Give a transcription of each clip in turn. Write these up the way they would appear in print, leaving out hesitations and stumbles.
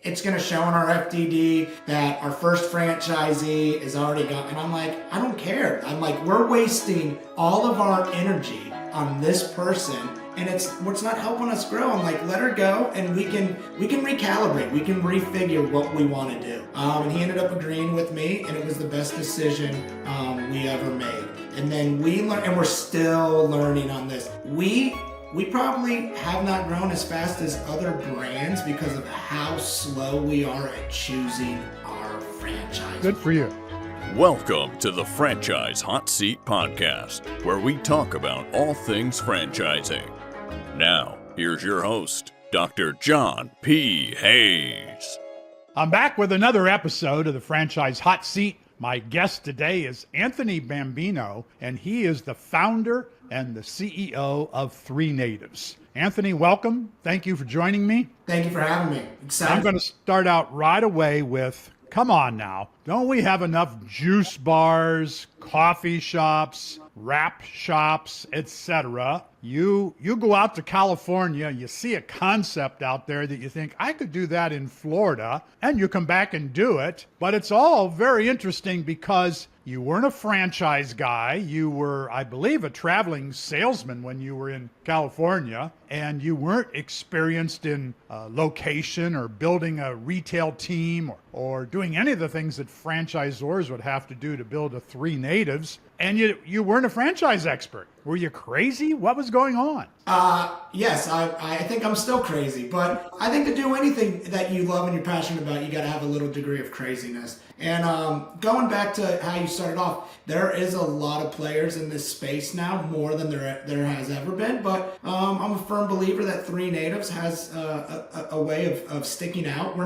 it's going to show in our FDD that our first franchisee is already gone. And I'm like, I don't care. I'm like, we're wasting all of our energy on this person, and it's not helping us grow. I'm like, let her go, and we can recalibrate. We can refigure what we want to do. And he ended up agreeing with me, and it was the best decision we ever made. And then we learned, and we're still learning on this. We probably have not grown as fast as other brands because of how slow we are at choosing our franchise. Good for you. Welcome to the Franchise Hot Seat Podcast, where we talk about all things franchising. Now, here's your host, Dr. John P. Hayes. I'm back with another episode of the Franchise Hot Seat. My guest today is Anthony Bambino, and he is the founder and the CEO of 3Natives. Anthony, welcome. Thank you for joining me. Thank you for having me. Excited. I'm going to start out right away with, come on now, don't we have enough juice bars, coffee shops, wrap shops, etc.? You go out to California, you see a concept out there that you think, I could do that in Florida, and you come back and do it. But it's all very interesting because you weren't a franchise guy. You were, I believe, a traveling salesman when you were in California, and you weren't experienced in location or building a retail team or doing any of the things that franchisors would have to do to build a 3Natives. And you weren't a franchise expert. Were you crazy? What was going on? Yes, I think I'm still crazy, but I think to do anything that you love and you're passionate about, you got to have a little degree of craziness. And going back to how you started off, there is a lot of players in this space now, more than there has ever been. But I'm a firm believer that 3Natives has a way of sticking out.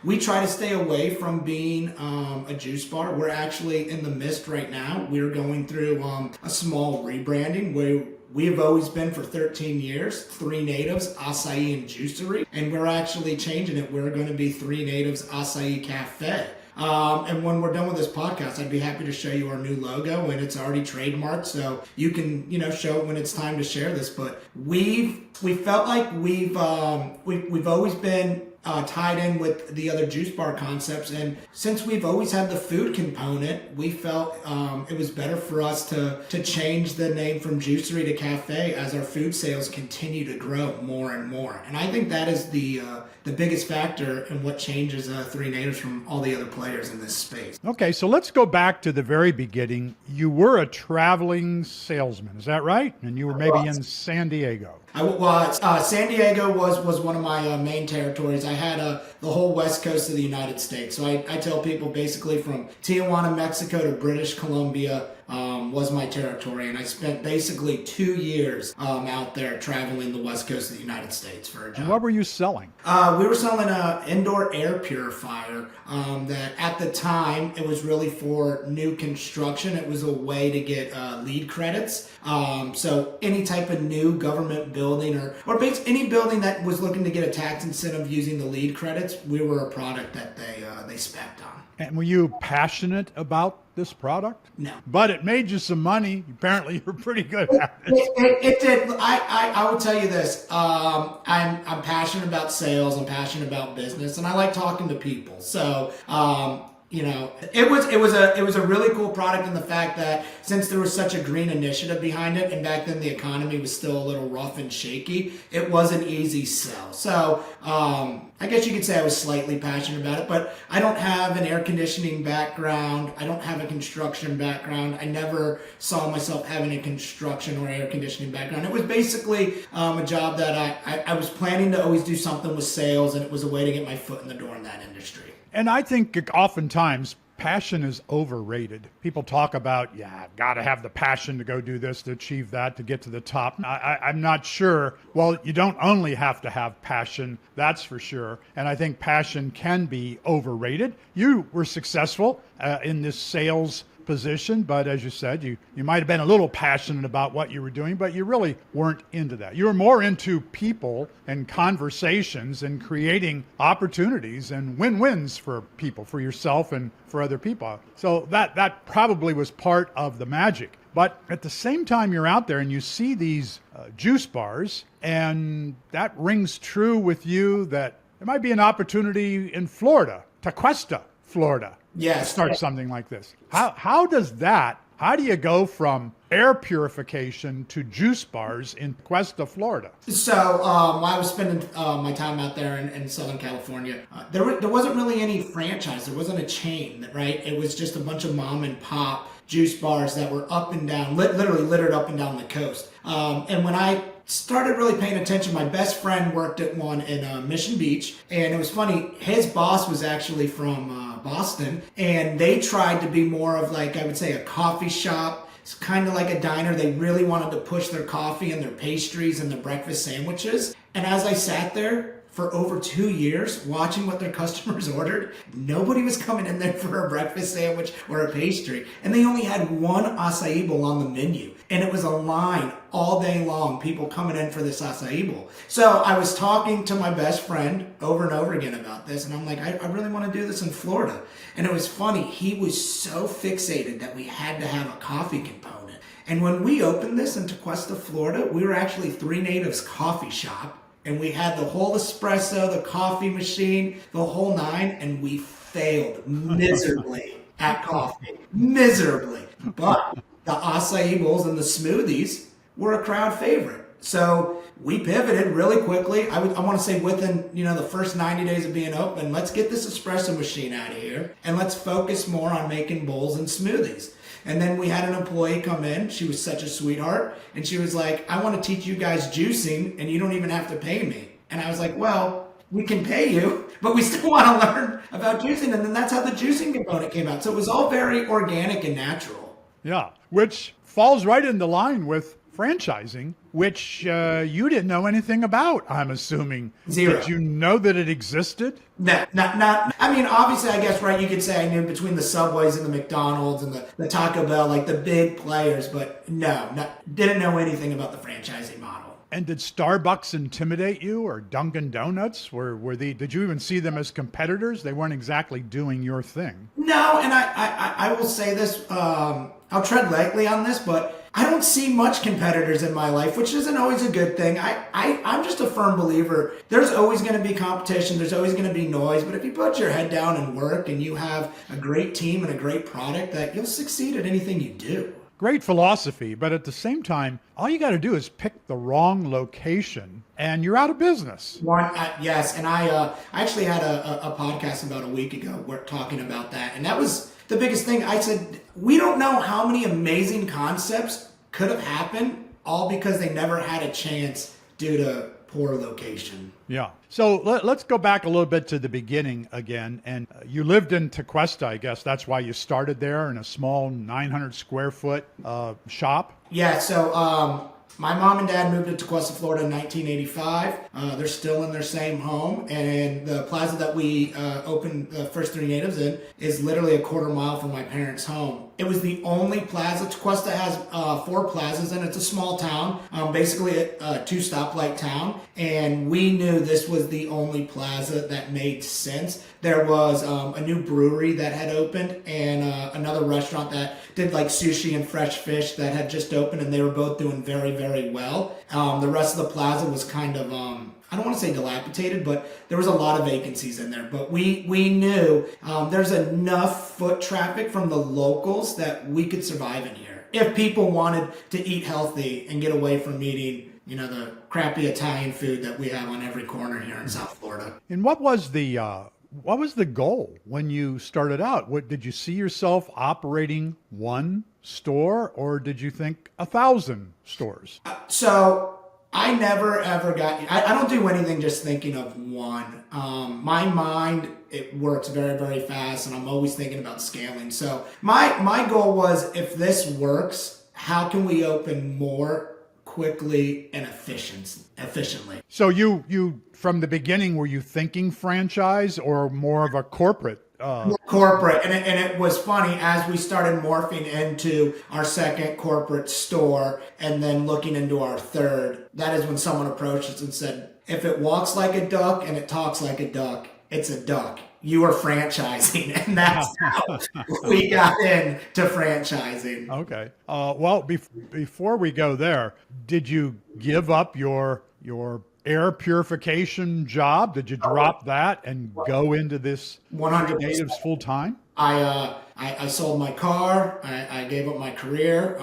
We try to stay away from being a juice bar. We're actually in the midst right now. We're going through a small rebranding where we have always been for 13 years, 3Natives, Acai and Juicery, and we're actually changing it. We're going to be 3Natives Acai Cafe. And when we're done with this podcast, I'd be happy to show you our new logo, and it's already trademarked, so you can, show it when it's time to share this. But we felt like we've always been tied in with the other juice bar concepts, and since we've always had the food component, we felt it was better for us to change the name from Juicery to Cafe as our food sales continue to grow more and more. And I think that is the biggest factor in what changes 3Natives from all the other players in this space. Okay, so let's go back to the very beginning. You were a traveling salesman, is that right? And you were maybe in San Diego. San Diego was one of my main territories. I had the whole west coast of the United States. So I tell people basically from Tijuana, Mexico to British Columbia was my territory. And I spent basically 2 years out there traveling the west coast of the United States for a job. And what were you selling? We were selling an indoor air purifier that at the time, it was really for new construction. It was a way to get lead credits. So any type of new government building or basically any building that was looking to get a tax incentive using the lead credits, we were a product that they spec'd on. And were you passionate about this product? No. But it made you some money. Apparently, you're pretty good at it. It did. I will tell you this. I'm passionate about sales. I'm passionate about business, and I like talking to people. So, it was a really cool product in the fact that since there was such a green initiative behind it, and back then the economy was still a little rough and shaky, it was an easy sell. So, I guess you could say I was slightly passionate about it, but I don't have an air conditioning background. I don't have a construction background. I never saw myself having a construction or air conditioning background. It was basically a job that I was planning to always do something with sales, and it was a way to get my foot in the door in that industry. And I think oftentimes passion is overrated. People talk about, got to have the passion to go do this, to achieve that, to get to the top. I'm not sure. Well, you don't only have to have passion, that's for sure. And I think passion can be overrated. You were successful in this sales position, but as you said, you might have been a little passionate about what you were doing, but you really weren't into that. You were more into people and conversations and creating opportunities and win-wins for people, for yourself and for other people. So that probably was part of the magic. But at the same time, you're out there and you see these juice bars, and that rings true with you that there might be an opportunity in Florida, Tequesta, Florida, to Yes. start something like this. How do you go from air purification to juice bars in Tequesta, Florida? So while I was spending my time out there in Southern California, there wasn't really any franchise. There wasn't a chain, right? It was just a bunch of mom and pop juice bars that were up and down, literally littered up and down the coast. And when I started really paying attention, my best friend worked at one in Mission Beach, and it was funny, his boss was actually from Boston, and they tried to be more of like, I would say, a coffee shop. It's kind of like a diner. They really wanted to push their coffee and their pastries and their breakfast sandwiches. And as I sat there for over 2 years watching what their customers ordered, nobody was coming in there for a breakfast sandwich or a pastry. And they only had one acai bowl on the menu. And it was a line all day long, people coming in for this acai bowl. So I was talking to my best friend over and over again about this, and I'm like, I really want to do this in Florida. And it was funny, he was so fixated that we had to have a coffee component. And when we opened this in Tequesta, Florida, we were actually 3Natives coffee shop, and we had the whole espresso, the coffee machine, the whole nine, and we failed miserably at coffee. Miserably. But the acai bowls and the smoothies were a crowd favorite. So we pivoted really quickly. I want to say within, the first 90 days of being open, let's get this espresso machine out of here and let's focus more on making bowls and smoothies. And then we had an employee come in. She was such a sweetheart. And she was like, I want to teach you guys juicing and you don't even have to pay me. And I was like, well, we can pay you, but we still want to learn about juicing. And then that's how the juicing component came out. So it was all very organic and natural. Yeah, which falls right into line with franchising, which you didn't know anything about, I'm assuming. Zero. Did you know that it existed? Not. I mean, obviously, I guess, right, you could say I knew between the Subways and the McDonald's and the Taco Bell, like the big players, but didn't know anything about the franchising model. And did Starbucks intimidate you, or Dunkin' Donuts? Did you even see them as competitors? They weren't exactly doing your thing. No, and I will say this, I'll tread lightly on this, but I don't see much competitors in my life, which isn't always a good thing. I'm just a firm believer. There's always going to be competition. There's always going to be noise. But if you put your head down and work and you have a great team and a great product, that you'll succeed at anything you do. Great philosophy, but at the same time, all you got to do is pick the wrong location and you're out of business. Yes, and I actually had a podcast about a week ago. We're talking about that, and that was the biggest thing. I said, we don't know how many amazing concepts could have happened, all because they never had a chance due to poor location. Yeah. So let's go back a little bit to the beginning again. And you lived in Tequesta, I guess. That's why you started there in a small 900 square foot shop. Yeah. So my mom and dad moved to Tequesta, Florida in 1985. They're still in their same home. And the plaza that we opened the first 3Natives in is literally a quarter mile from my parents' home. It was the only plaza. Tequesta has 4 plazas, and it's a small town, basically a 2-stoplight town. And we knew this was the only plaza that made sense. There was a new brewery that had opened and another restaurant that did like sushi and fresh fish that had just opened, and they were both doing very, very well. The rest of the plaza was kind of, I don't want to say dilapidated, but there was a lot of vacancies in there. But we knew there's enough foot traffic from the locals that we could survive in here. If people wanted to eat healthy and get away from eating, the crappy Italian food that we have on every corner here in South Florida. And what was the goal when you started out? Did you see yourself operating one store, or did you think 1,000 stores? So I never ever I don't do anything just thinking of one. My mind, it works very, very fast, and I'm always thinking about scaling. So my goal was, if this works, how can we open more quickly and efficiently? So you from the beginning, were you thinking franchise or more of a corporate? Corporate, and it was funny as we started morphing into our second corporate store and then looking into our third. That is when someone approached us and said, if it walks like a duck and it talks like a duck, it's a duck. You are franchising, and that's how we got into franchising. Okay. Well, before we go there, did you give up your air purification job? Did you drop that and go into this 100%. 3Natives full time? I sold my car. I gave up my career.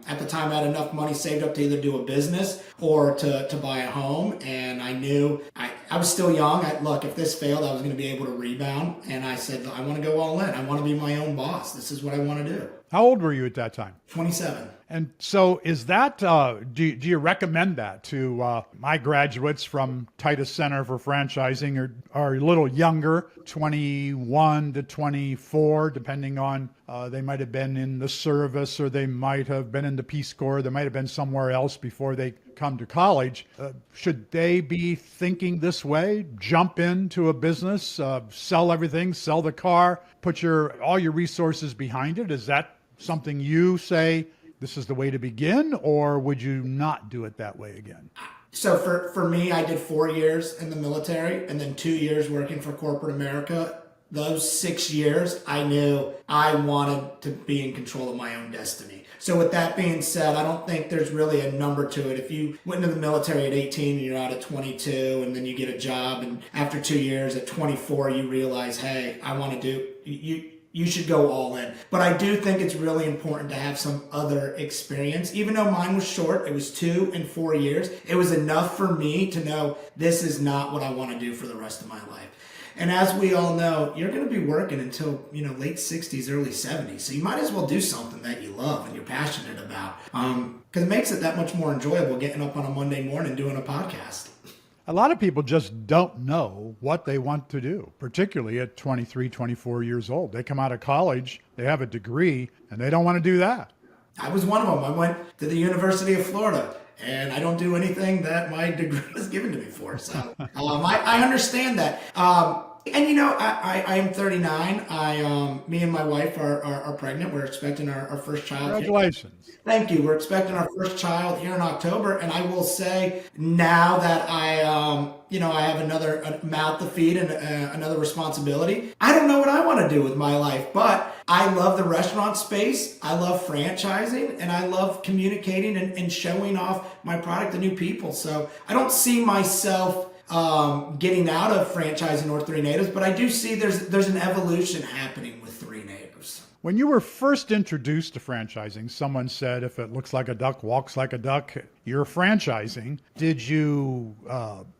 At the time, I had enough money saved up to either do a business or to buy a home. And I knew I was still young. Look, if this failed, I was going to be able to rebound. And I said, I want to go all in. I want to be my own boss. This is what I want to do. How old were you at that time? 27. And so is that, do you recommend that to my graduates from Titus Center for Franchising or are a little younger, 21 to 24, depending on, they might have been in the service or they might have been in the Peace Corps, they might have been somewhere else before they come to college. Should they be thinking this way? Jump into a business, sell everything, sell the car, put all your resources behind it? Is that something you say, this is the way to begin, or would you not do it that way again? So for me, I did 4 years in the military and then 2 years working for corporate America. Those 6 years, I knew I wanted to be in control of my own destiny. So with that being said, I don't think there's really a number to it. If you went into the military at 18 and you're out at 22 and then you get a job and after 2 years at 24, you realize, hey, I want to do, you should go all in. But I do think it's really important to have some other experience. Even though mine was short, it was 2 and 4 years, it was enough for me to know this is not what I want to do for the rest of my life. And as we all know, you're going to be working until, late 60s, early 70s. So you might as well do something that you love and you're passionate about. Because it makes it that much more enjoyable getting up on a Monday morning doing a podcast. A lot of people just don't know what they want to do, particularly at 23, 24 years old. They come out of college, they have a degree, and they don't want to do that. I was one of them. I went to the University of Florida, and I don't do anything that my degree was given to me for. So I understand that. I am 39. Me and my wife are pregnant. We're expecting our first child. Congratulations. Thank you. We're expecting our first child here in October. And I will say now that I have another mouth to feed and another responsibility, I don't know what I want to do with my life, but I love the restaurant space. I love franchising and I love communicating and showing off my product to new people. So I don't see myself getting out of franchising or 3Natives, but I do see there's an evolution happening with 3Natives. When you were first introduced to franchising, someone said, if it looks like a duck, walks like a duck, you're franchising. Did you,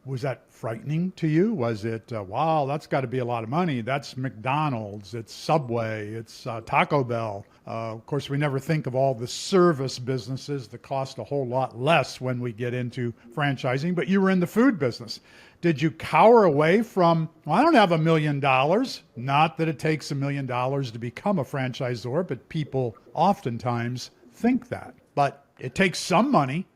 was that frightening to you? Was it, wow, that's got to be a lot of money. That's McDonald's, it's Subway, it's Taco Bell. Of course, we never think of all the service businesses that cost a whole lot less when we get into franchising, but you were in the food business. Did you cower away from, well, I don't have $1 million. Not that it takes $1 million to become a franchisor, but people oftentimes think that. But it takes some money.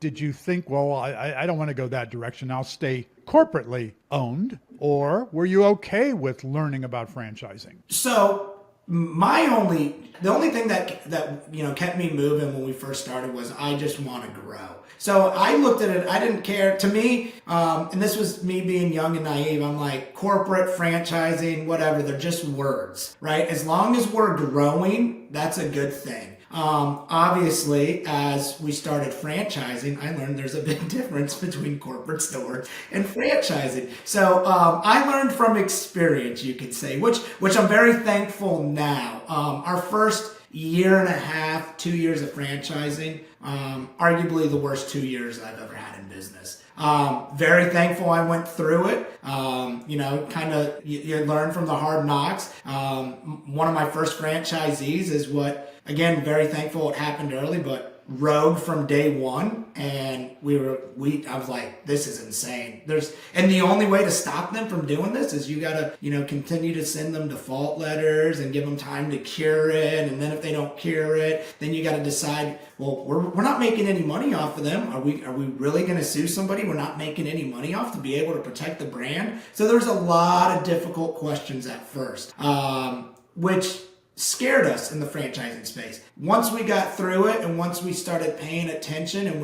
Did you think, well, I don't want to go that direction. I'll stay corporately owned? Or were you okay with learning about franchising? So the only thing that kept me moving when we first started was I just want to grow. So I looked at it, I didn't care. To me, and this was me being young and naive, I'm like, corporate, franchising, whatever, they're just words, right? As long as we're growing, that's a good thing. Obviously, as we started franchising, I learned there's a big difference between corporate stores and franchising. So I learned from experience, you could say, which I'm very thankful now. Our first year and a half, 2 years of franchising, arguably the worst 2 years I've ever had in business. Very thankful I went through it. You learn from the hard knocks. One of my first franchisees is again, very thankful it happened early, but rogue from day one. And I was like, this is insane. And the only way to stop them from doing this is you gotta, continue to send them default letters and give them time to cure it. And then if they don't cure it, then you gotta decide, well, we're not making any money off of them. Are we really gonna sue somebody we're not making any money off to be able to protect the brand? So there's a lot of difficult questions at first, which scared us in the franchising space. Once we got through it and once we started paying attention and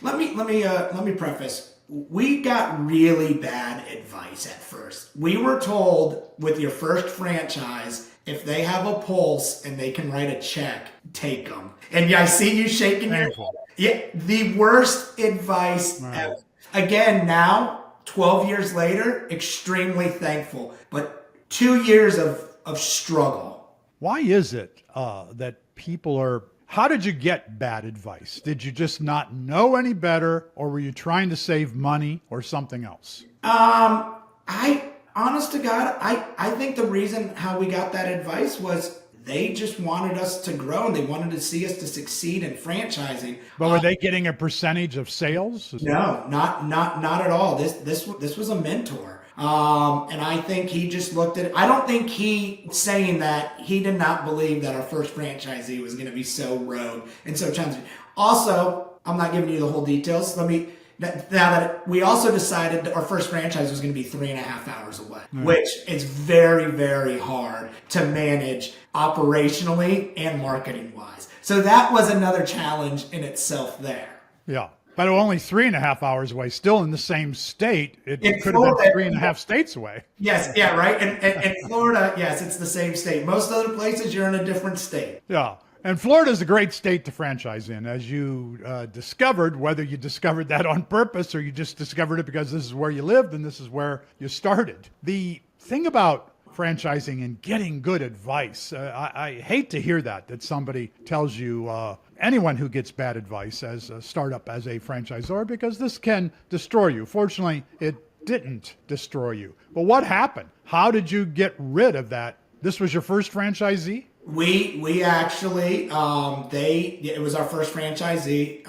let me preface, we got really bad advice at first. We were told with your first franchise, if they have a pulse and they can write a check, take them. And I see you shaking your head. Yeah, the worst advice ever. again, now, 12 years later, extremely thankful. But 2 years of struggle. Why is it that people are... How did you get bad advice? Did you just not know any better, or were you trying to save money or something else? Honest to God, I think the reason how we got that advice was they just wanted us to grow and they wanted to see us to succeed in franchising. But were they getting a percentage of sales? No, not at all. This was a mentor. And I think he just looked at it. I don't think saying that he did not believe that our first franchisee was going to be so rogue and so challenging. Also, I'm not giving you the whole details. Now that we also decided that our first franchise was going to be 3.5 hours away, which is very, very hard to manage operationally and marketing wise. So that was another challenge in itself there. Yeah. But only 3.5 hours away, still in the same state. It could Florida, have been 3.5 states away. Yes, yeah, right. And Florida, yes, it's the same state. Most other places, you're in a different state. Yeah. And Florida is a great state to franchise in, as you discovered, whether you discovered that on purpose or you just discovered it because this is where you lived and this is where you started. The thing about franchising and getting good advice, I hate to hear that somebody tells you, anyone who gets bad advice as a startup, as a franchisor, because this can destroy you. Fortunately, it didn't destroy you. But what happened? How did you get rid of that? This was your first franchisee? We actually, it was our first franchisee.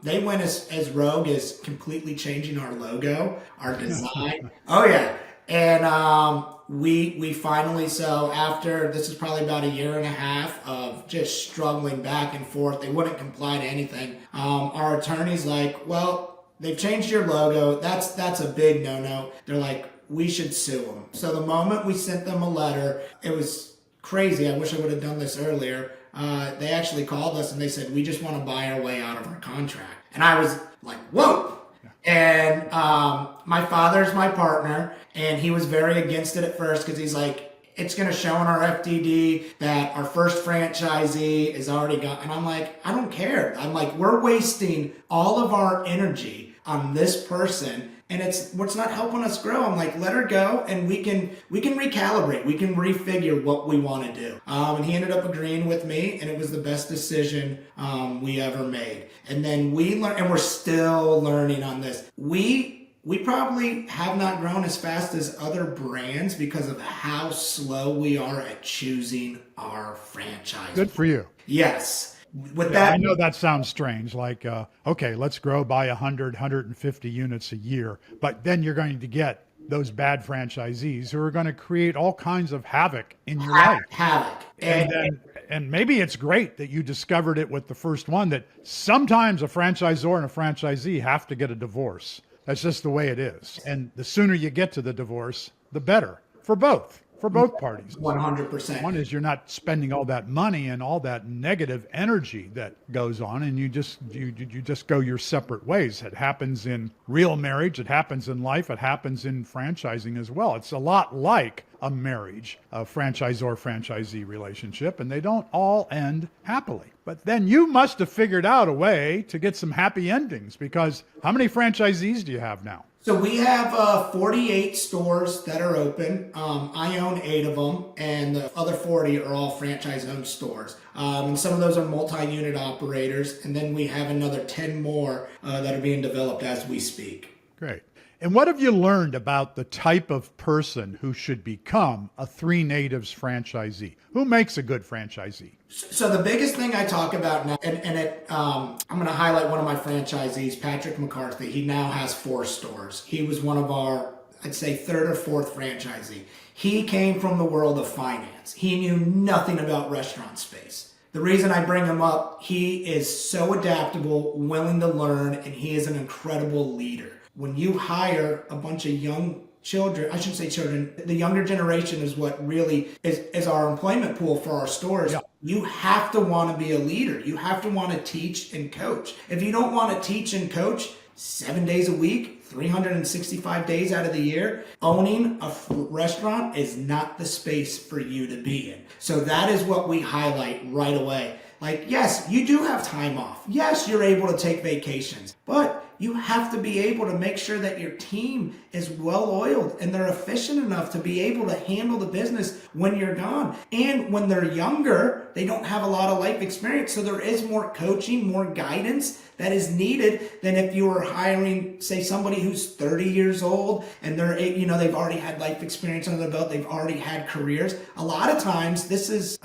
They went as rogue as completely changing our logo, our design. Oh yeah. And, we finally, so after, this is probably about 1.5 years of just struggling back and forth, they wouldn't comply to anything. Our attorney's like, well, they've changed your logo. That's a big no-no. They're like, we should sue them. So the moment we sent them a letter, it was crazy. I wish I would have done this earlier. They actually called us and they said, we just want to buy our way out of our contract. And I was like, whoa. And my father's my partner, and he was very against it at first because he's like, it's going to show in our FDD that our first franchisee is already gone. And I'm like, I don't care. I'm like, we're wasting all of our energy on this person, and it's not helping us grow. I'm like, let her go, and we can recalibrate. We can refigure what we want to do. And he ended up agreeing with me, and it was the best decision we ever made. And then we learned, and we're still learning on this. We probably have not grown as fast as other brands because of how slow we are at choosing our franchise. Good for you. Yes. I know that sounds strange. Like, okay, let's grow by 100, 150 units a year. But then you're going to get those bad franchisees who are going to create all kinds of havoc in your life. Havoc. And maybe it's great that you discovered it with the first one, that sometimes a franchisor and a franchisee have to get a divorce. That's just the way it is. And the sooner you get to the divorce, the better for both parties. 100%. One is you're not spending all that money and all that negative energy that goes on, and you just go your separate ways. It happens in real marriage, it happens in life, it happens in franchising as well. It's a lot like a marriage, a franchisor-franchisee relationship, and they don't all end happily. But then you must have figured out a way to get some happy endings, because how many franchisees do you have now? So we have 48 stores that are open. I own 8 of them, and the other 40 are all franchise-owned stores. And some of those are multi-unit operators, and then we have another 10 more that are being developed as we speak. Great. And what have you learned about the type of person who should become a 3Natives franchisee? Who makes a good franchisee? So the biggest thing I talk about now, I'm going to highlight one of my franchisees, Patrick McCarthy. He now has 4 stores. He was one of our, I'd say, 3rd or 4th franchisee. He came from the world of finance. He knew nothing about restaurant space. The reason I bring him up, he is so adaptable, willing to learn, and he is an incredible leader. When you hire a bunch of young children, I shouldn't say children, the younger generation is what really is our employment pool for our stores. Yeah. You have to want to be a leader. You have to want to teach and coach. If you don't want to teach and coach 7 days a week, 365 days out of the year, owning a restaurant is not the space for you to be in. So that is what we highlight right away. Like, yes, you do have time off. Yes, you're able to take vacations, but you have to be able to make sure that your team is well oiled and they're efficient enough to be able to handle the business when you're gone. And when they're younger, they don't have a lot of life experience. So there is more coaching, more guidance that is needed than if you were hiring, say, somebody who's 30 years old and they've already had life experience under their belt. They've already had careers. A lot of times this is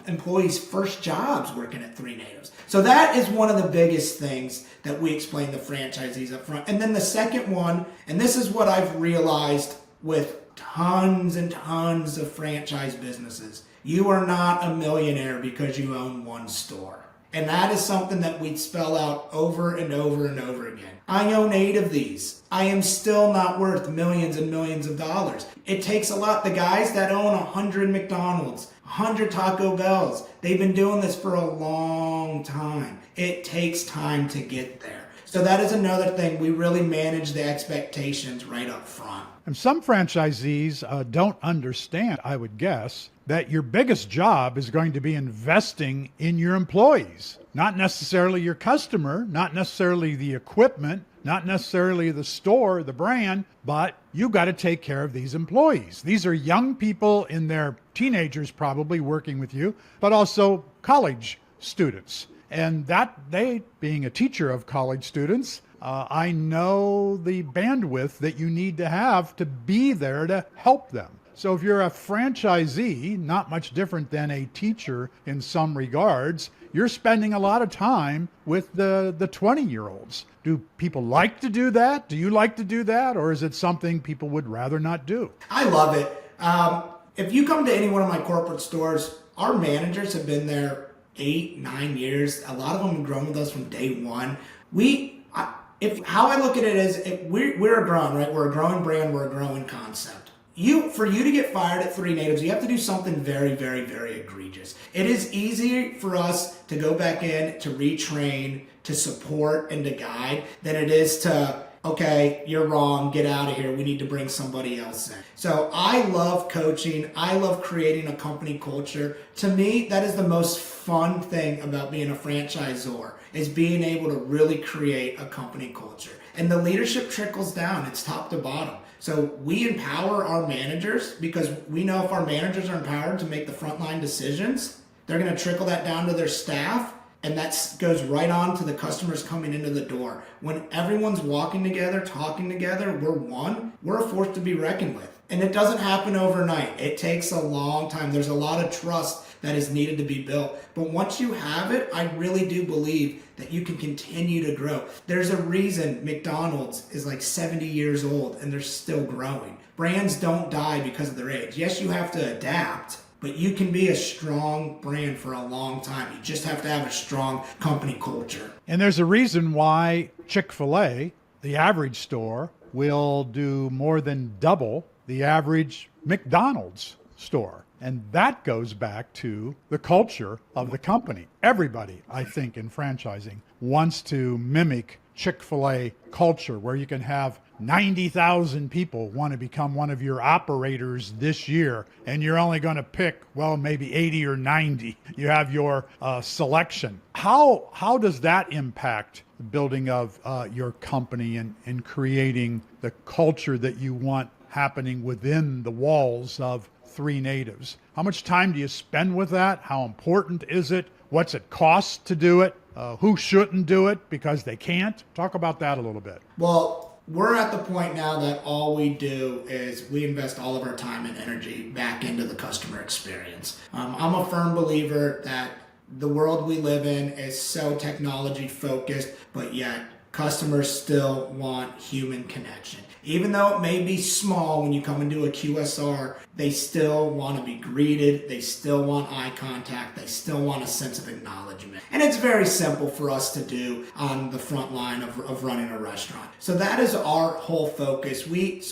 employees' first jobs working at 3Natives. So that is one of the biggest things that we explain to franchisees up front. And then the second one, and this is what I've realized with tons and tons of franchise businesses, you are not a millionaire because you own one store. And that is something that we spell out over and over and over again. I own 8 of these. I am still not worth millions and millions of dollars. It takes a lot. The guys that own 100 McDonald's, 100 Taco Bells, they've been doing this for a long time. It takes time to get there. So that is another thing. We really manage the expectations right up front. And some franchisees don't understand, I would guess, that your biggest job is going to be investing in your employees, not necessarily your customer, not necessarily the equipment, not necessarily the store, the brand, but you got to take care of these employees. These are young people in their teenagers probably working with you, but also college students. And that they, being a teacher of college students, I know the bandwidth that you need to have to be there to help them. So if you're a franchisee, not much different than a teacher in some regards, you're spending a lot of time with the 20-year-olds. Do people like to do that? Do you like to do that? Or is it something people would rather not do? I love it. If you come to any one of my corporate stores, our managers have been there 8, 9 years. A lot of them have grown with us from day one. How I look at it is we're growing, right? We're a growing brand. We're a growing concept. For you to get fired at 3Natives, you have to do something very, very, very egregious. It is easy for us to go back in, to retrain, to support, and to guide than it is to, okay, you're wrong, get out of here, we need to bring somebody else in. So I love coaching. I love creating a company culture. To me, that is the most fun thing about being a franchisor, is being able to really create a company culture. And the leadership trickles down. It's top to bottom. So we empower our managers because we know if our managers are empowered to make the frontline decisions, they're going to trickle that down to their staff. And that goes right on to the customers coming into the door. When everyone's walking together, talking together, we're one, we're a force to be reckoned with. And it doesn't happen overnight. It takes a long time. There's a lot of trust that is needed to be built. But once you have it, I really do believe that you can continue to grow. There's a reason McDonald's is like 70 years old and they're still growing. Brands don't die because of their age. Yes, you have to adapt, but you can be a strong brand for a long time. You just have to have a strong company culture. And there's a reason why Chick-fil-A, the average store, will do more than double the average McDonald's store. And that goes back to the culture of the company. Everybody, I think, in franchising wants to mimic Chick-fil-A culture, where you can have 90,000 people want to become one of your operators this year, and you're only going to pick, well, maybe 80 or 90. You have your selection. How does that impact the building of your company and creating the culture that you want happening within the walls of 3Natives? How much time do you spend with that? How important is it? What's it cost to do it? Who shouldn't do it because they can't? Talk about that a little bit. Well, we're at the point now that all we do is we invest all of our time and energy back into the customer experience. I'm a firm believer that the world we live in is so technology focused, but yet customers still want human connection. Even though it may be small when you come into a QSR, they still want to be greeted. They still want eye contact. They still want a sense of acknowledgement. And it's very simple for us to do on the front line of running a restaurant. So that is our whole focus. We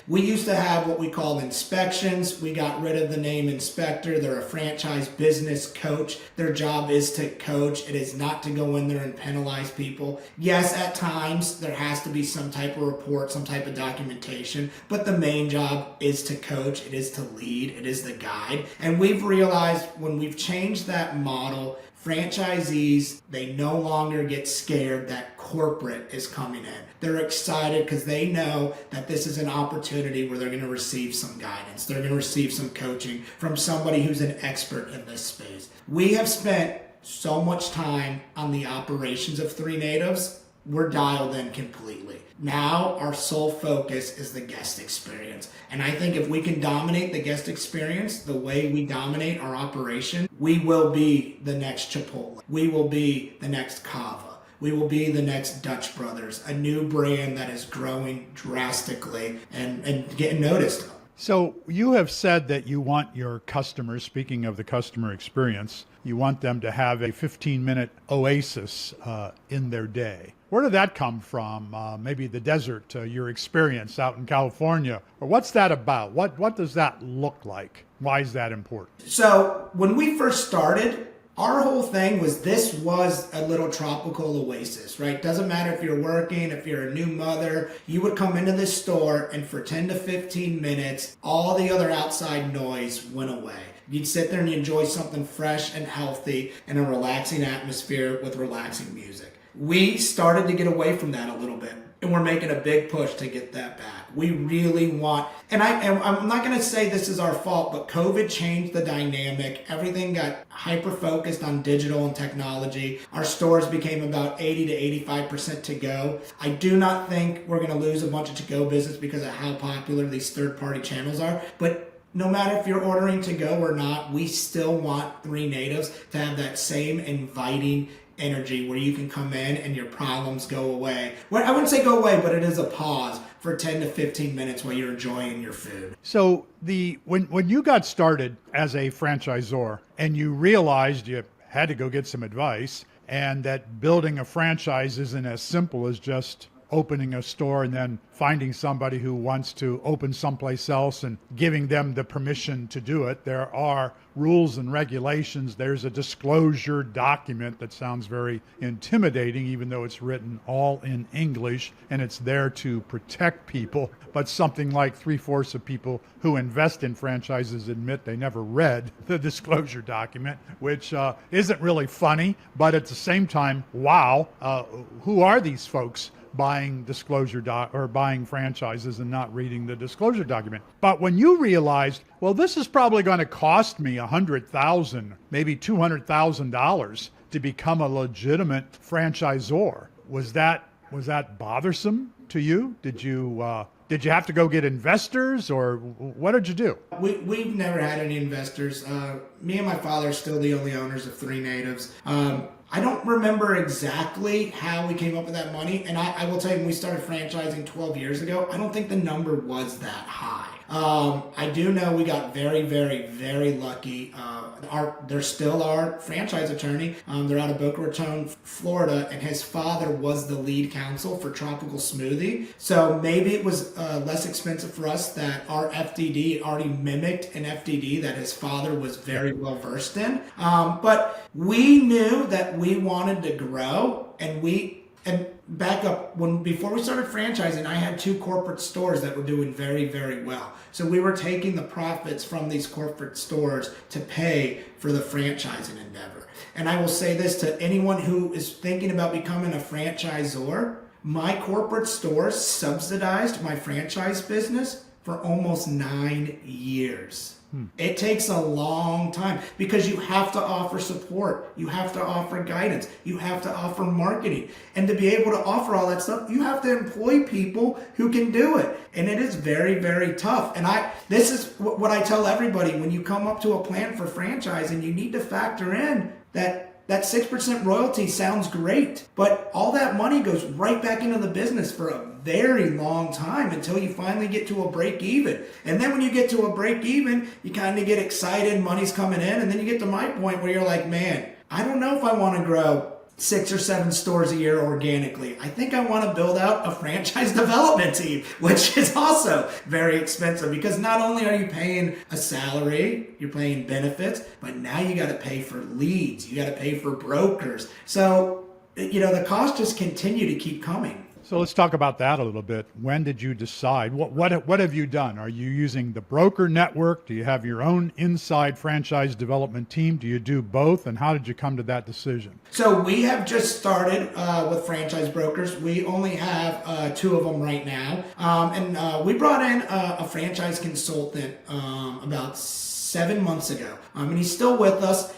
used to have what we call inspections. We got rid of the name inspector. They're a franchise business coach. Their job is to coach. It is not to go in there and penalize people. Yes, at times there has to be some type of report, some type of documentation, but the main job is to coach. It is to lead. It is the guide. And we've realized when we've changed that model, franchisees, they no longer get scared that corporate is coming in. They're excited because they know that this is an opportunity where they're going to receive some guidance. They're going to receive some coaching from somebody who's an expert in this space. We have spent so much time on the operations of 3Natives. We're dialed in completely. Now our sole focus is the guest experience. And I think if we can dominate the guest experience the way we dominate our operation, we will be the next Chipotle. We will be the next Cava. We will be the next Dutch Brothers, a new brand that is growing drastically and getting noticed. So you have said that you want your customers, speaking of the customer experience, you want them to have a 15-minute oasis in their day. Where did that come from? Maybe the desert, your experience out in California, or what's that about? What does that look like? Why is that important? So when we first started, our whole thing was this was a little tropical oasis, right? Doesn't matter if you're working, if you're a new mother, you would come into this store and for 10 to 15 minutes, all the other outside noise went away. You'd sit there and enjoy something fresh and healthy in a relaxing atmosphere with relaxing music. We started to get away from that a little bit, and we're making a big push to get that back. We really want, and I'm not going to say this is our fault, but COVID changed the dynamic. Everything got hyper-focused on digital and technology. Our stores became about 80 to 85% to go. I do not think we're going to lose a bunch of to-go business because of how popular these third-party channels are, but no matter if you're ordering to go or not, we still want 3Natives to have that same inviting energy where you can come in and your problems go away. Well, I wouldn't say go away, but it is a pause for 10 to 15 minutes while you're enjoying your food. So when you got started as a franchisor and you realized you had to go get some advice and that building a franchise isn't as simple as just opening a store and then finding somebody who wants to open someplace else and giving them the permission to do it. There are rules and regulations. There's a disclosure document that sounds very intimidating, even though it's written all in English and it's there to protect people. But something like 3/4 of people who invest in franchises admit they never read the disclosure document, which isn't really funny, but at the same time, wow, who are these folks buying buying franchises and not reading the disclosure document? But when you realized, well, this is probably going to cost me $100,000, maybe $200,000 to become a legitimate franchisor, was that bothersome to you? Did you have to go get investors, or what did you do? We've never had any investors. Me and my father are still the only owners of 3Natives. I don't remember exactly how we came up with that money, and I will tell you, when we started franchising 12 years ago, I don't think the number was that high. I do know we got very, very, very lucky. They're still our franchise attorney. They're out of Boca Raton, Florida, and his father was the lead counsel for Tropical Smoothie. So maybe it was less expensive for us that our FDD already mimicked an FDD that his father was very well versed in. But we knew that we wanted to grow, and back up, before we started franchising, I had 2 corporate stores that were doing very, very well. So we were taking the profits from these corporate stores to pay for the franchising endeavor. And I will say this to anyone who is thinking about becoming a franchisor: my corporate stores subsidized my franchise business for almost 9 years. It takes a long time because you have to offer support, you have to offer guidance, you have to offer marketing. And to be able to offer all that stuff, you have to employ people who can do it. And it is very, very tough. And this is what I tell everybody: when you come up to a plan for franchising, you need to factor in that 6% royalty sounds great, but all that money goes right back into the business for a very long time until you finally get to a break even. And then when you get to a break even, you kind of get excited, money's coming in, and then you get to my point where you're like, man, I don't know if I want to grow 6 or 7 stores a year organically. I think I want to build out a franchise development team, which is also very expensive because not only are you paying a salary, you're paying benefits, but now you got to pay for leads, you got to pay for brokers. So, the costs just continue to keep coming. So let's talk about that a little bit. When did you decide? What have you done? Are you using the broker network? Do you have your own inside franchise development team? Do you do both? And how did you come to that decision? So we have just started with franchise brokers. We only have 2 of them right now. And we brought in a franchise consultant about 7 months ago. And he's still with us.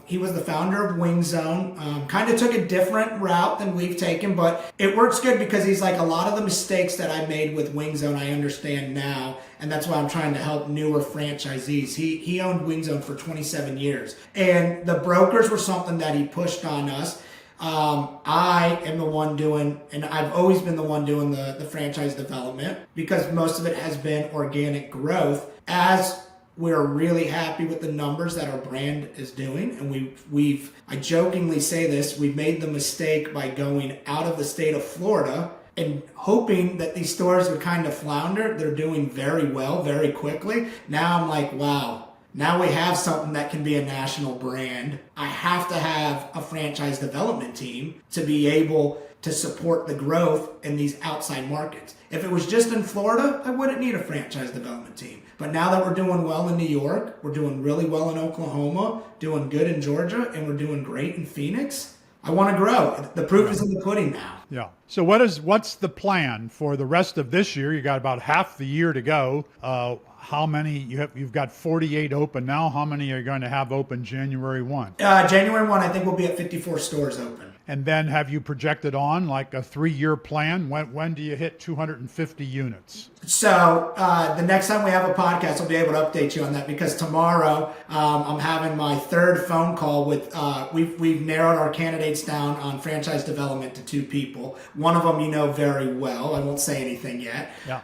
He was the founder of Wing Zone. Kind of took a different route than we've taken, but it works good because he's like, a lot of the mistakes that I made with Wing Zone, I understand now. And that's why I'm trying to help newer franchisees. He owned Wing Zone for 27 years. And the brokers were something that he pushed on us. I am the one doing, and I've always been the one doing the franchise development because most of it has been organic growth. As we're really happy with the numbers that our brand is doing. And I jokingly say this, we've made the mistake by going out of the state of Florida and hoping that these stores would kind of flounder. They're doing very well, very quickly. Now I'm like, wow, now we have something that can be a national brand. I have to have a franchise development team to be able to support the growth in these outside markets. If it was just in Florida, I wouldn't need a franchise development team. But now that we're doing well in New York, we're doing really well in Oklahoma, doing good in Georgia, and we're doing great in Phoenix, I want to grow. The proof is in the pudding now. Yeah. So what's the plan for the rest of this year? You got about half the year to go. How many you've got 48 open now? How many are you going to have open January 1? January 1, I think we'll be at 54 stores open. And then have you projected on like a 3-year plan? When do you hit 250 units? So the next time we have a podcast, I'll be able to update you on that because tomorrow I'm having my 3rd phone call with, we've narrowed our candidates down on franchise development to 2 people. One of them you know very well. I won't say anything yet. Yeah.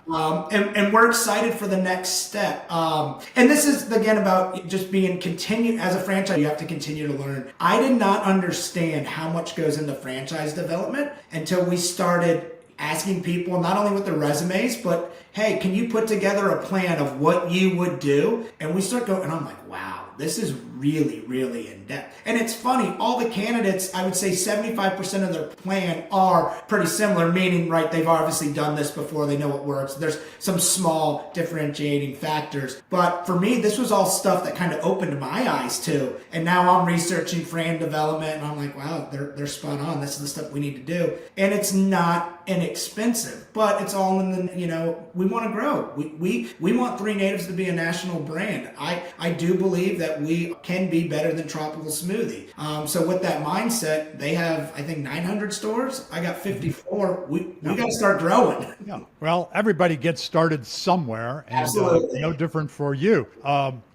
And we're excited for the next step. And this is, again, about just being continued. As a franchise, you have to continue to learn. I did not understand how much goes into franchise development until we started asking people, not only with their resumes, but hey, can you put together a plan of what you would do? And we start going, and I'm like, wow, this is really, really in depth. And it's funny, all the candidates, I would say 75% of their plan are pretty similar, meaning, right, they've obviously done this before, they know what works. There's some small differentiating factors. But for me, this was all stuff that kind of opened my eyes too. And now I'm researching brand development, and I'm like, wow, they're spot on. This is the stuff we need to do. And it's not inexpensive, but it's all in the, we want to grow. We want 3Natives to be a national brand. I do believe that we can be better than Tropical Smoothie. So with that mindset, they have, I think, 900 stores. I got 54. We got to start growing. Yeah. Well, everybody gets started somewhere, and no different for you.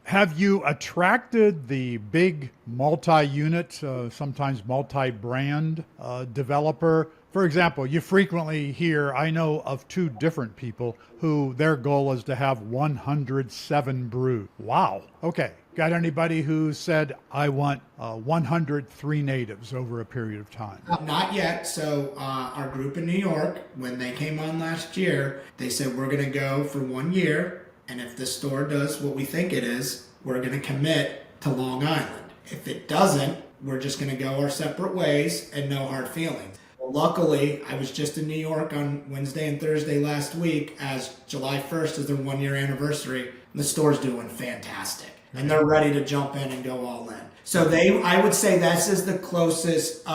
Have you attracted the big multi-unit, sometimes multi-brand developer? For example, you frequently hear, I know of 2 different people who their goal is to have 107 brews. Wow. Okay. Got anybody who said, I want 100 3Natives over a period of time? Not yet. So our group in New York, when they came on last year, they said, we're going to go for 1 year. And if the store does what we think it is, we're going to commit to Long Island. If it doesn't, we're just going to go our separate ways and no hard feelings. Well, luckily, I was just in New York on Wednesday and Thursday last week, as July 1st is their 1-year anniversary. And the store's doing fantastic. And they're ready to jump in and go all in. So I would say this is the closest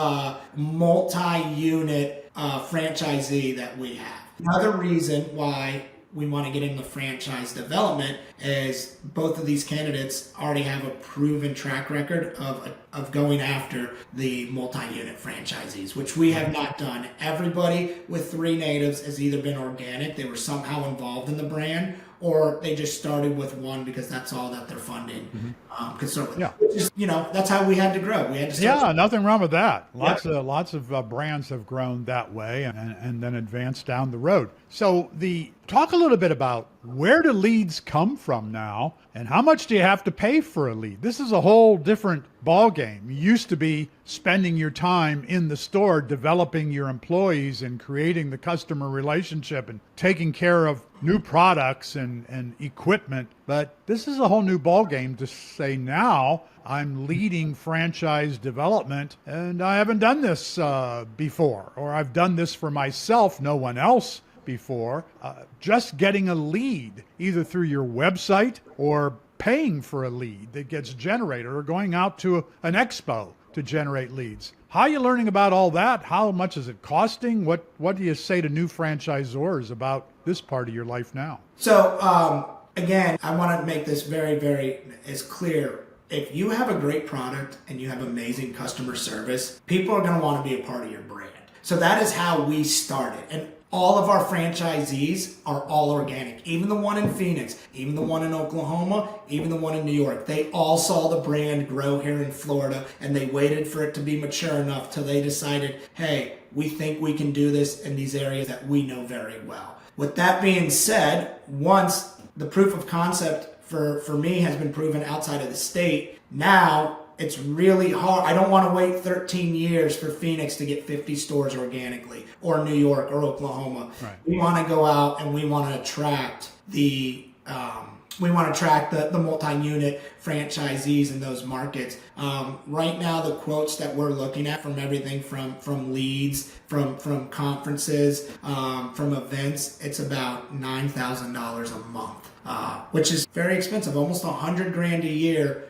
multi-unit franchisee that we have. Another reason why we want to get into franchise development is both of these candidates already have a proven track record of going after the multi-unit franchisees, which we have not done. Everybody with 3Natives has either been organic, they were somehow involved in the brand, or they just started with one because that's all that their funding concerned with. Yeah. Which is, that's how we had to grow. We had to start. Yeah, nothing wrong with that. Lots of brands have grown that way and then advanced down the road. So talk a little bit about where do leads come from now, and how much do you have to pay for a lead? This is a whole different ball game. You used to be spending your time in the store developing your employees and creating the customer relationship and taking care of new products and equipment. But this is a whole new ball game to say now I'm leading franchise development and I haven't done this before, or I've done this for myself, no one else before. Just getting a lead either through your website or paying for a lead that gets generated, or going out to an expo to generate leads. How are you learning about all that? How much is it costing? What do you say to new franchisors about this part of your life now? So again, I want to make this very, very as clear. If you have a great product and you have amazing customer service, people are going to want to be a part of your brand. So that is how we started. And all of our franchisees are all organic. Even the one in Phoenix, even the one in Oklahoma, even the one in New York. They all saw the brand grow here in Florida, and they waited for it to be mature enough till they decided, hey, we think we can do this in these areas that we know very well. With that being said, once the proof of concept for me has been proven outside of the state, now it's really hard. I don't want to wait 13 years for Phoenix to get 50 stores organically, or New York or Oklahoma. Right. We want to go out and we want to attract the multi-unit franchisees in those markets. Right now, the quotes that we're looking at from everything from leads, from conferences, from events, it's about $9,000 a month, which is very expensive, almost $100,000 a year.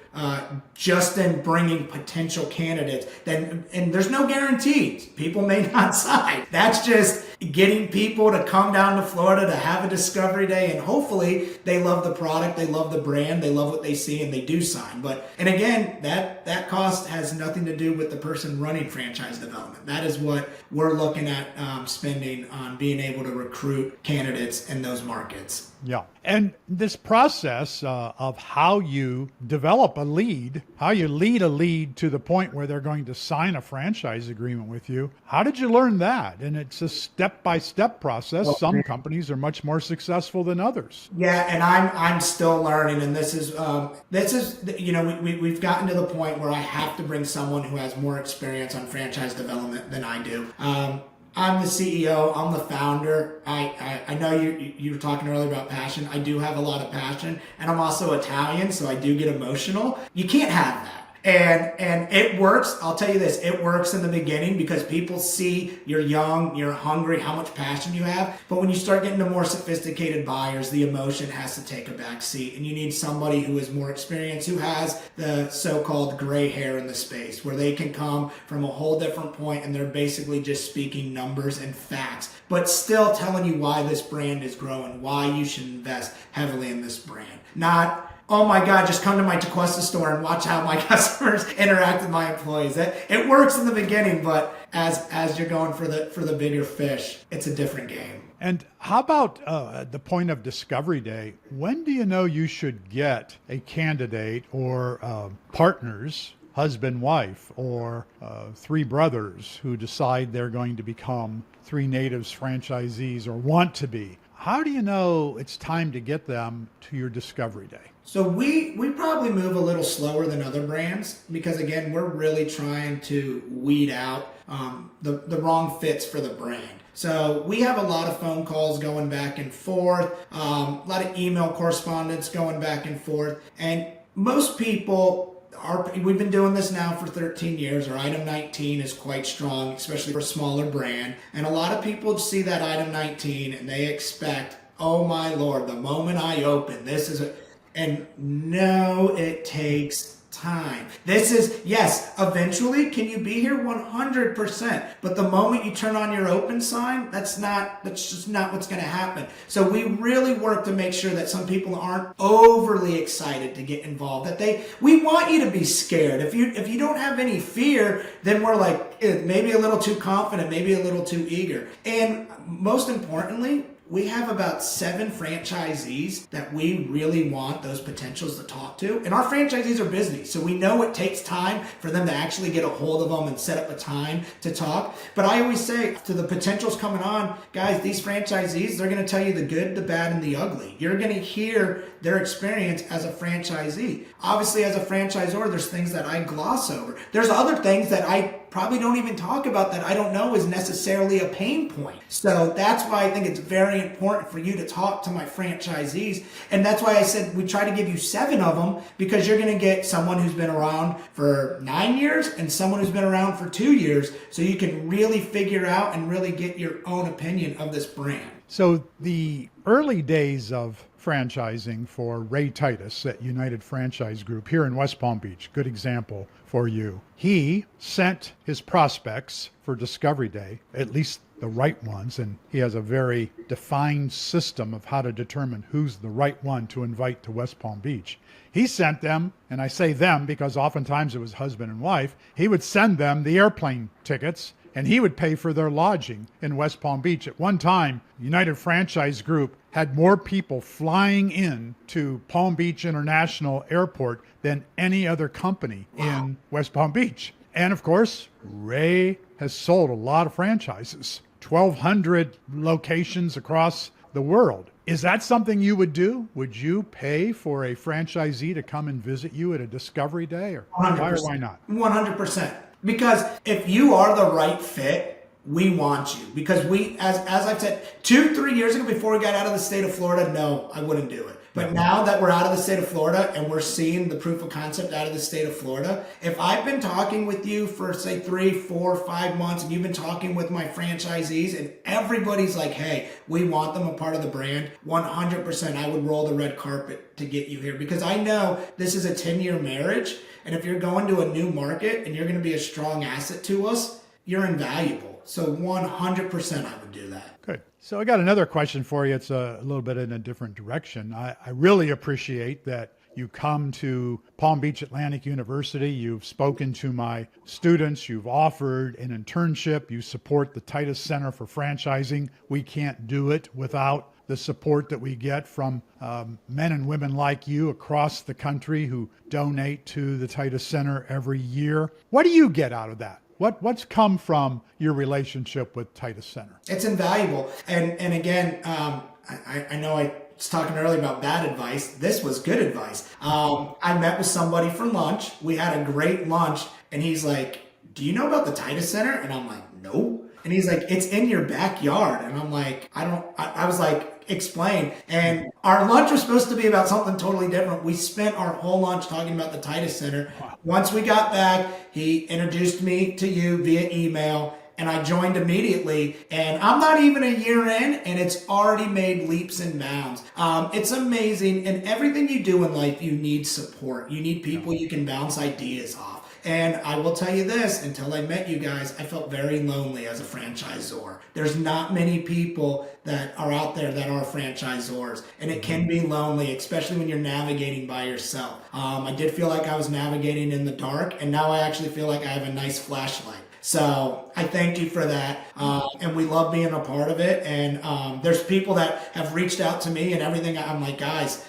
Just in bringing potential candidates, and there's no guarantees. People may not sign. That's just getting people to come down to Florida to have a discovery day, and hopefully they love the product, they love the brand, they love what they see, and they do sign. And again, that cost has nothing to do with the person running franchise development. That is what we're looking at spending on being able to recruit candidates in those markets. Yeah. And this process of how you develop a lead, how you lead a lead to the point where they're going to sign a franchise agreement with you, how did you learn that? And it's a step-by-step process. Some companies are much more successful than others. Yeah, and I'm still learning, and this is we've gotten to the point where I have to bring someone who has more experience on franchise development than I do. I'm the CEO. I'm the founder. I know you were talking earlier about passion. I do have a lot of passion, and I'm also Italian, so I do get emotional. You can't have that. And it works. I'll tell you this, it works in the beginning because people see you're young, you're hungry, how much passion you have. But when you start getting to more sophisticated buyers, the emotion has to take a back seat. And you need somebody who is more experienced, who has the so-called gray hair in the space, where they can come from a whole different point and they're basically just speaking numbers and facts, but still telling you why this brand is growing, why you should invest heavily in this brand. Not, oh my God, just come to my Tequesta store and watch how my customers interact with my employees. It works in the beginning, but as you're going for the bigger fish, it's a different game. And how about the point of discovery day? When do you know you should get a candidate or partners, husband, wife, or three brothers who decide they're going to become 3Natives franchisees or want to be? How do you know it's time to get them to your discovery day? So we probably move a little slower than other brands because, again, we're really trying to weed out the wrong fits for the brand. So we have a lot of phone calls going back and forth, a lot of email correspondence going back and forth. And most people we've been doing this now for 13 years. Our item 19 is quite strong, especially for a smaller brand. And a lot of people see that item 19 and they expect, oh my Lord, the moment I open, and no, it takes time. This is, yes, eventually, can you be here 100%? But the moment you turn on your open sign, that's just not what's going to happen. So we really work to make sure that some people aren't overly excited to get involved. We want you to be scared. If you don't have any fear, then we're like maybe a little too confident, maybe a little too eager. And most importantly, we have about 7 franchisees that we really want those potentials to talk to. And our franchisees are busy, so we know it takes time for them to actually get a hold of them and set up a time to talk. But I always say to the potentials coming on, guys, these franchisees, they're going to tell you the good, the bad, and the ugly. You're going to hear their experience as a franchisee. Obviously, as a franchisor, there's things that I gloss over. There's other things that I probably don't even talk about that I don't know is necessarily a pain point. So that's why I think it's very important for you to talk to my franchisees. And that's why I said we try to give you 7 of them, because you're going to get someone who's been around for 9 years and someone who's been around for 2 years. So you can really figure out and really get your own opinion of this brand. So the early days of franchising for Ray Titus at United Franchise Group here in West Palm Beach, good example for you. He sent his prospects for Discovery Day, at least the right ones, and he has a very defined system of how to determine who's the right one to invite to West Palm Beach. He sent them, and I say them because oftentimes it was husband and wife, he would send them the airplane tickets, and he would pay for their lodging in West Palm Beach. At one time, United Franchise Group had more people flying in to Palm Beach International Airport than any other company in West Palm Beach. And of course, Ray has sold a lot of franchises, 1,200 locations across the world. Is that something you would do? Would you pay for a franchisee to come and visit you at a Discovery Day, or why or why not? 100%. Because if you are the right fit, we want you. Because we, as I've said, 2-3 years ago before we got out of the state of Florida, no, I wouldn't do it. But now that we're out of the state of Florida and we're seeing the proof of concept out of the state of Florida, if I've been talking with you for say 3, 4, 5 months, and you've been talking with my franchisees and everybody's like, hey, we want them a part of the brand, 100% I would roll the red carpet to get you here, because I know this is a 10-year marriage. And if you're going to a new market and you're going to be a strong asset to us, you're invaluable. So 100% I would do that. Good. So I got another question for you. It's a little bit in a different direction. I really appreciate that you come to Palm Beach Atlantic University. You've spoken to my students. You've offered an internship. You support the Titus Center for Franchising. We can't do it without the support that we get from men and women like you across the country who donate to the Titus Center every year. What do you get out of that? What's come from your relationship with Titus Center? It's invaluable. And again, I know I was talking earlier about bad advice. This was good advice. I met with somebody for lunch. We had a great lunch, and he's like, do you know about the Titus Center? And I'm like, no. And he's like, it's in your backyard. And I'm like, I was like, explain. And our lunch was supposed to be about something totally different. We spent our whole lunch talking about the Titus Center. Once we got back, he introduced me to you via email, and I joined immediately. And I'm not even a year in, and it's already made leaps and bounds. It's amazing. And everything you do in life, you need support. You need people you can bounce ideas off. And I will tell you this, until I met you guys, I felt very lonely as a franchisor. There's not many people that are out there that are franchisors, and it can be lonely, especially when you're navigating by yourself. I did feel like I was navigating in the dark, and now I actually feel like I have a nice flashlight. So I thank you for that, and we love being a part of it. And there's people that have reached out to me and everything. I'm like, guys,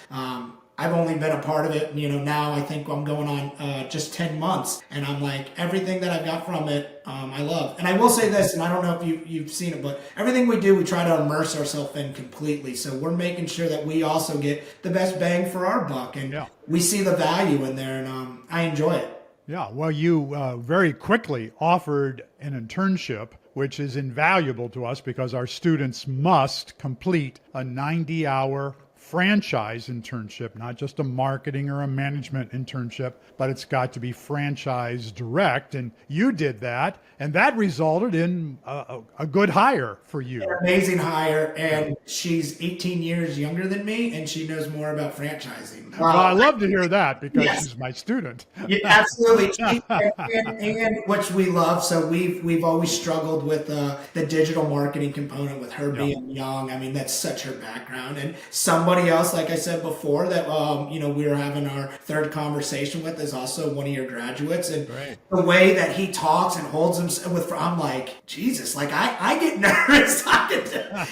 I've only been a part of it, now I think I'm going on just 10 months. And I'm like, everything that I've got from it, I love. And I will say this, and I don't know if you've seen it, but everything we do, we try to immerse ourselves in completely. So we're making sure that we also get the best bang for our buck. And we see the value in there, and I enjoy it. Yeah, well, you very quickly offered an internship, which is invaluable to us because our students must complete a 90-hour franchise internship, not just a marketing or a management internship, but it's got to be franchise direct. And you did that, and that resulted in a good hire for you. An amazing hire, and she's 18 years younger than me, and she knows more about franchising. Well, I love to hear that because she's my student. Yeah, absolutely. and which we love. So we've always struggled with the digital marketing component with her being young. I mean, that's such her background. And somebody somebody else, like I said before, that we were having our third conversation with is also one of your graduates, and the way that he talks and holds himself with, I'm like, Jesus, like I get nervous talking to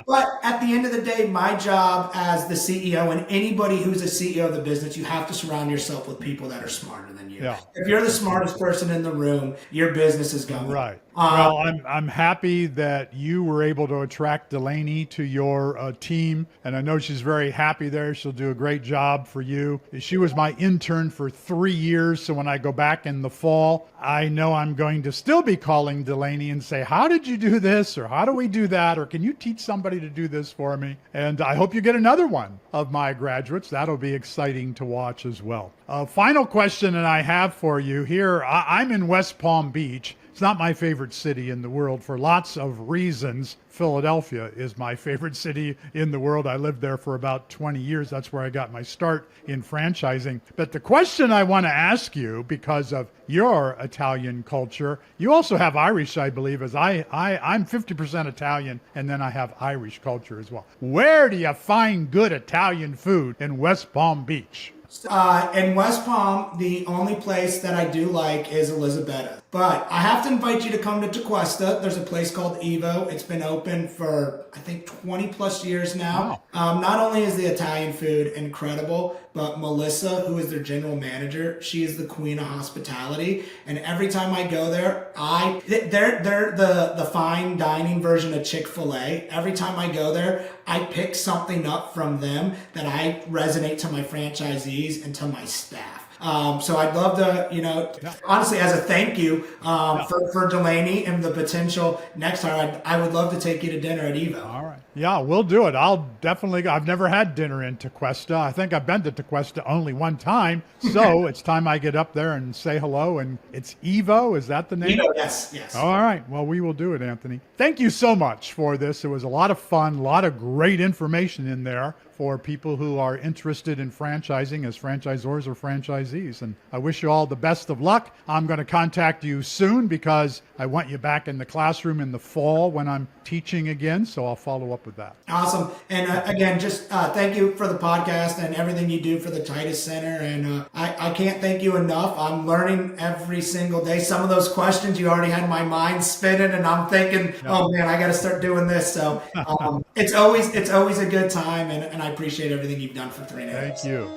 but at the end of the day, my job as the CEO, and anybody who's a CEO of the business, you have to surround yourself with people that are smarter than you. Yeah. If you're the smartest person in the room, your business is going right. Well, I'm happy that you were able to attract Delaney to your team, and I know she's very happy there. She'll do a great job for you. She was my intern for 3 years, so when I go back in the fall, I know I'm going to still be calling Delaney and say, how did you do this, or how do we do that, or can you teach somebody to do this for me? And I hope you get another one of my graduates. That'll be exciting to watch as well. Final question that I have for you here. I'm in West Palm Beach. It's not my favorite city in the world for lots of reasons. Philadelphia is my favorite city in the world. I lived there for about 20 years. That's where I got my start in franchising. But the question I want to ask you, because of your Italian culture, you also have Irish, I believe, as I'm 50% Italian, and then I have Irish culture as well. Where do you find good Italian food in West Palm Beach? In West Palm, the only place that I do like is Elizabetta. But I have to invite you to come to Tequesta. There's a place called Evo. It's been open for, I think, 20 plus years now. Wow. Not only is the Italian food incredible, but Melissa, who is their general manager, she is the queen of hospitality. And every time I go there, they're the fine dining version of Chick-fil-A. Every time I go there, I pick something up from them that I resonate to my franchisees and to my staff. So I'd love to, honestly, as a thank you for Delaney and the potential next time, I would love to take you to dinner at Evo. All right. Yeah, we'll do it. I'll definitely go. I've never had dinner in Tequesta. I think I've been to Tequesta only one time. So it's time I get up there and say hello. And it's Evo. Is that the name? Evo, yes. All right. Well, we will do it, Anthony. Thank you so much for this. It was a lot of fun, a lot of great information in there for people who are interested in franchising as franchisors or franchisees. And I wish you all the best of luck. I'm going to contact you soon because I want you back in the classroom in the fall when I'm teaching again. So I'll follow up with that. Awesome. And again, just thank you for the podcast and everything you do for the Titus Center. And I can't thank you enough. I'm learning every single day. Some of those questions you already had my mind spinning, and I'm thinking, oh man, I got to start doing this. So it's always a good time, and I appreciate everything you've done for 3Natives. Thank you.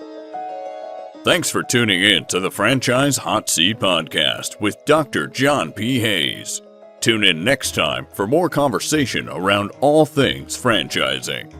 Thanks for tuning in to the Franchise Hot Seat Podcast with Dr. John P. Hayes. Tune in next time for more conversation around all things franchising.